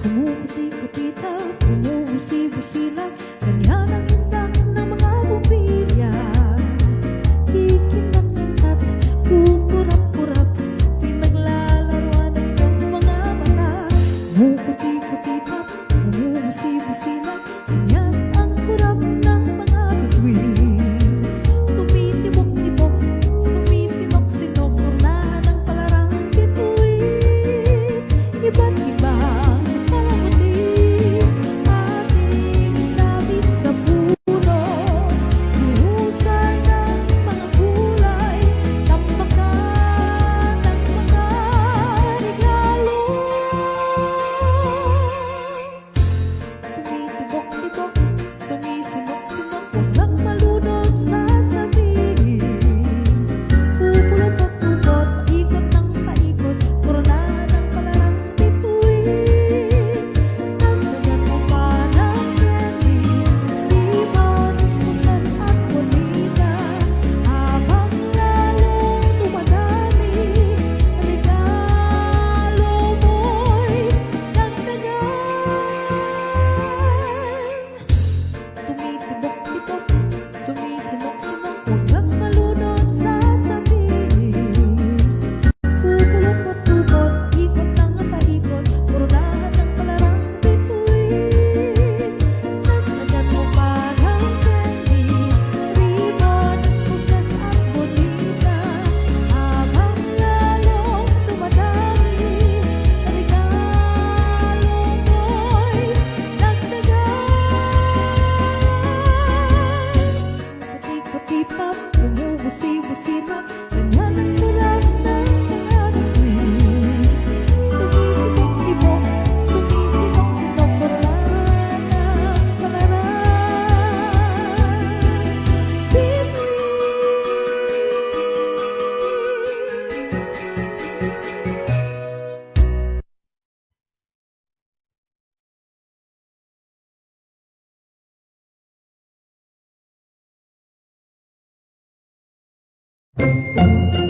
Kumukuti-kutita, bumubusi-busina, ganyan ang indak ng mga bumbilya. Kikinat-kintat, kukurap-kurap, pinaglalaruan ng ibang mga mata. Kumukuti-kutita, bumubusi-busina, ganyan ang kurap ng mga bituin. Tumitibok-tibok, sumisinok-sinok, unahan ng palarang bituin. Iba't ibang ating isabit sa puno, luhusan ng mga gulay, tambakan ng mga regalo. Tumitibok-tibok, sumisinok-sinok, huwag lang malunod sa sabihin. Pupulot-pupulot, paikot ng paikot, koronahan ng palarang bituin. Dagdagan mo pa ng candy, ribbons, pusas at bonita, habang lalong dumadami, regalo mo'y dagdagan. Tumitibok-tibok, sumisinok-sinok, huwag kang malunod sa sabihin. Pupulot-pupulot, ikot ng paikot, koronahan ng palarang bituin. Dagdagan mo pa ng candy, ribbons, pusas at bonita, habang lalong dumadami, regalo mo'y dagdagan. Puti-putitap, bumubusi-busina, ganyan ang kurap ng mga bituin. Tumitibok-tibok, sumisinok-sinok, koronahan ng palarang bituin.